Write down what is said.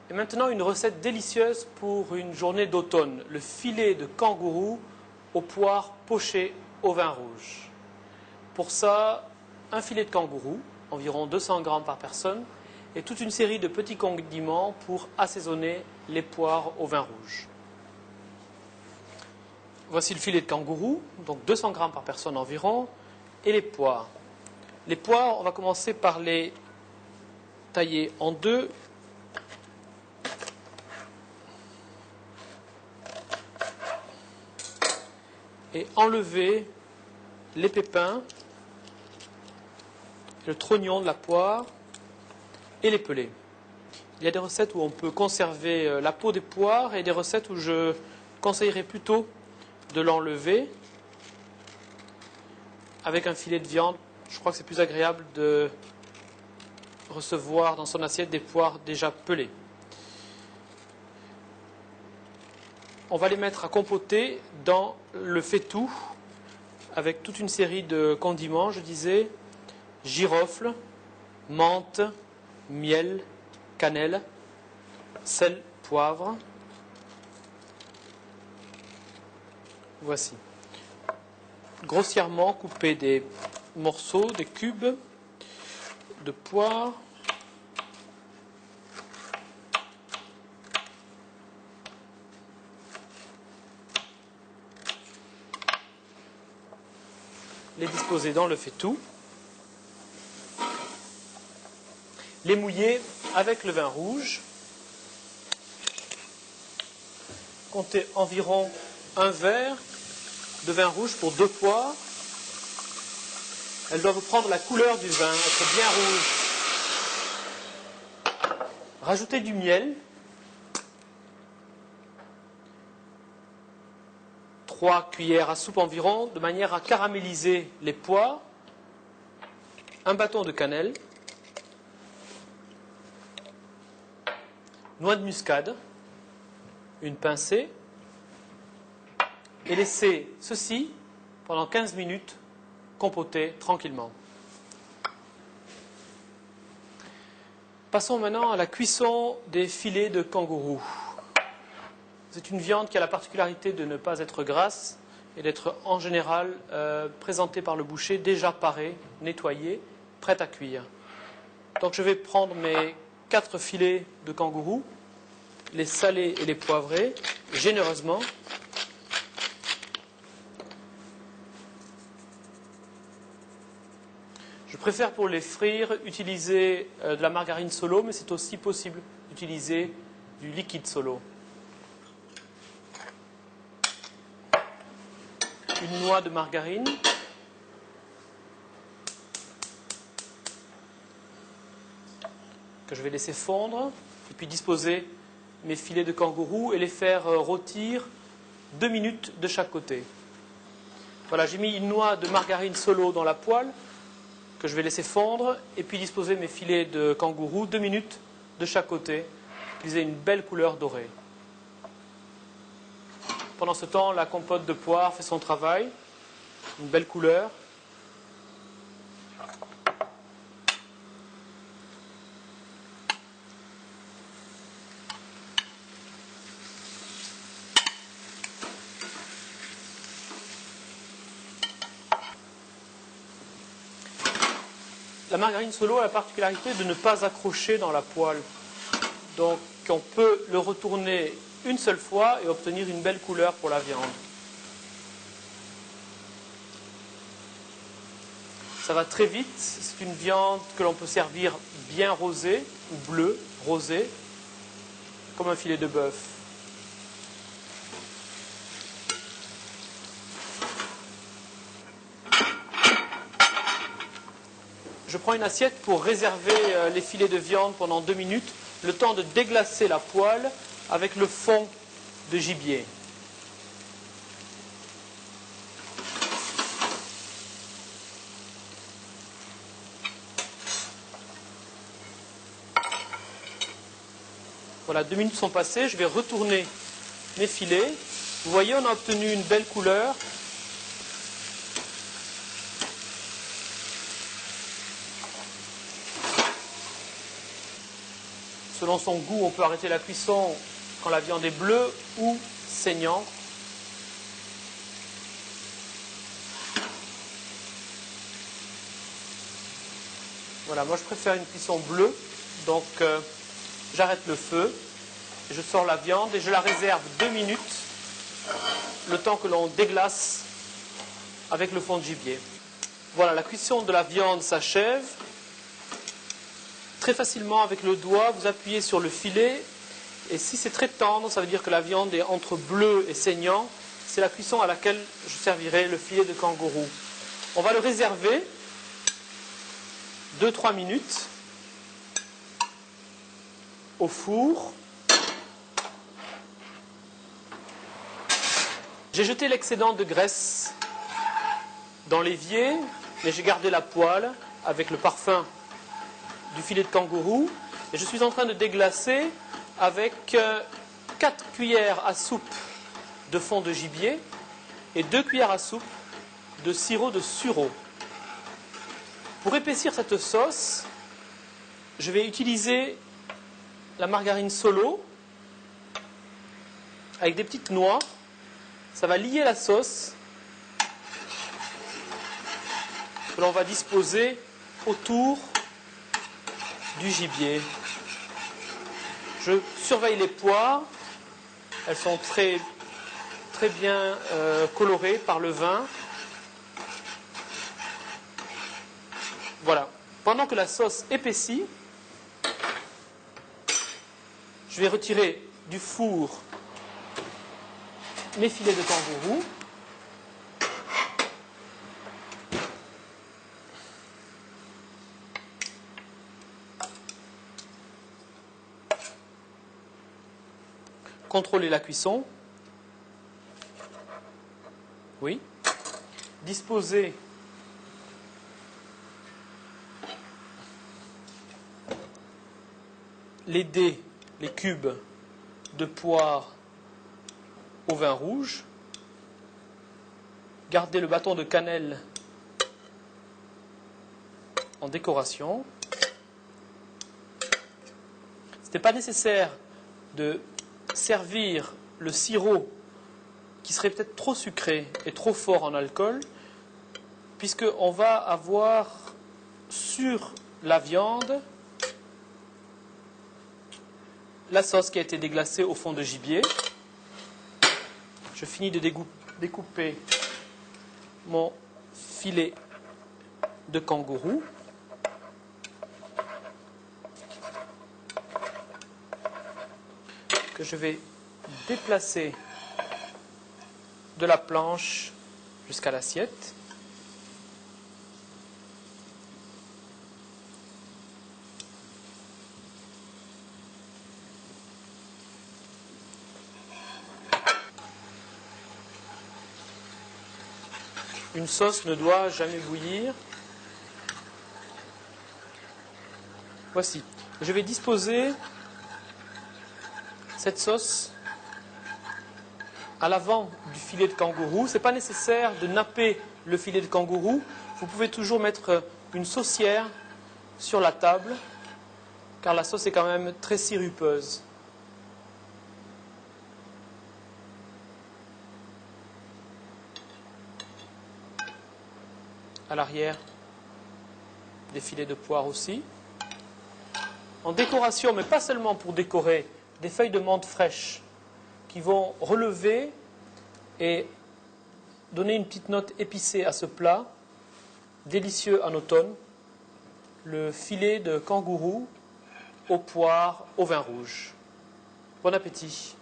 Et maintenant, une recette délicieuse pour une journée d'automne. Le filet de kangourou aux poires pochées au vin rouge. Pour ça, un filet de kangourou, environ 200 g par personne, et toute une série de petits condiments pour assaisonner les poires au vin rouge. Voici le filet de kangourou, donc 200 g par personne environ, et les poires. Les poires, on va commencer par les tailler en deux. Et enlever les pépins, le trognon de la poire et les pelets. Il y a des recettes où on peut conserver la peau des poires et des recettes où je conseillerais plutôt de l'enlever avec un filet de viande. Je crois que c'est plus agréable de recevoir dans son assiette des poires déjà pelées. On va les mettre à compoter dans le faitout avec toute une série de condiments, je disais, girofle, menthe, miel, cannelle, sel, poivre. Voici. Grossièrement couper des morceaux, des cubes de poire. Les disposer dans le faitout, les mouiller avec le vin rouge, comptez environ un verre de vin rouge pour 2 poires. Elles doivent prendre la couleur du vin, être bien rouge. Rajoutez du miel, 3 cuillères à soupe environ, de manière à caraméliser les poires, un bâton de cannelle, noix de muscade, une pincée, et laisser ceci pendant 15 minutes compoter tranquillement. Passons maintenant à la cuisson des filets de kangourou. C'est une viande qui a la particularité de ne pas être grasse et d'être en général présentée par le boucher déjà parée, nettoyée, prête à cuire. Donc je vais prendre mes 4 filets de kangourou, les saler et les poivrer généreusement. Je préfère pour les frire utiliser de la margarine Solo, mais c'est aussi possible d'utiliser du liquide Solo. Une noix de margarine, que je vais laisser fondre, et puis disposer mes filets de kangourou et les faire rôtir 2 minutes de chaque côté. Voilà, j'ai mis une noix de margarine Solo dans la poêle, que je vais laisser fondre, et puis disposer mes filets de kangourou 2 minutes de chaque côté, qu'ils aient une belle couleur dorée. Pendant ce temps, la compote de poire fait son travail, une belle couleur. La margarine Solo a la particularité de ne pas accrocher dans la poêle. Donc on peut le retourner une seule fois et obtenir une belle couleur pour la viande. Ça va très vite, c'est une viande que l'on peut servir bien rosée ou bleue, rosée, comme un filet de bœuf. Je prends une assiette pour réserver les filets de viande pendant 2 minutes, le temps de déglacer la poêle avec le fond de gibier. Voilà, 2 minutes sont passées, je vais retourner mes filets. Vous voyez, on a obtenu une belle couleur. Selon son goût, on peut arrêter la cuisson quand la viande est bleue ou saignante. Voilà, moi je préfère une cuisson bleue, donc j'arrête le feu, je sors la viande et je la réserve 2 minutes, le temps que l'on déglace avec le fond de gibier. Voilà, la cuisson de la viande s'achève. Très facilement avec le doigt, vous appuyez sur le filet et si c'est très tendre, ça veut dire que la viande est entre bleu et saignant. C'est la cuisson à laquelle je servirai le filet de kangourou. On va le réserver 2-3 minutes au four. J'ai jeté l'excédent de graisse dans l'évier, mais j'ai gardé la poêle avec le parfum du filet de kangourou et je suis en train de déglacer avec 4 cuillères à soupe de fond de gibier et 2 cuillères à soupe de sirop de sureau. Pour épaissir cette sauce, je vais utiliser la margarine Solo avec des petites noix. Ça va lier la sauce que l'on va disposer autour du gibier. Je surveille les poires. Elles sont très bien colorées par le vin. Voilà. Pendant que la sauce épaissit, je vais retirer du four mes filets de kangourou. Contrôler la cuisson. Oui. Disposer les dés, les cubes de poire au vin rouge. Garder le bâton de cannelle en décoration. Ce n'est pas nécessaire de servir le sirop qui serait peut-être trop sucré et trop fort en alcool, puisqu'on va avoir sur la viande la sauce qui a été déglacée au fond de gibier. Je finis de découper mon filet de kangourou. Que je vais déplacer de la planche jusqu'à l'assiette. Une sauce ne doit jamais bouillir. Voici. Je vais disposer cette sauce à l'avant du filet de kangourou. Ce n'est pas nécessaire de napper le filet de kangourou. Vous pouvez toujours mettre une saucière sur la table, car la sauce est quand même très sirupeuse. À l'arrière, des filets de poire aussi. En décoration, mais pas seulement pour décorer, des feuilles de menthe fraîches qui vont relever et donner une petite note épicée à ce plat, délicieux en automne, le filet de kangourou aux poires au vin rouge. Bon appétit!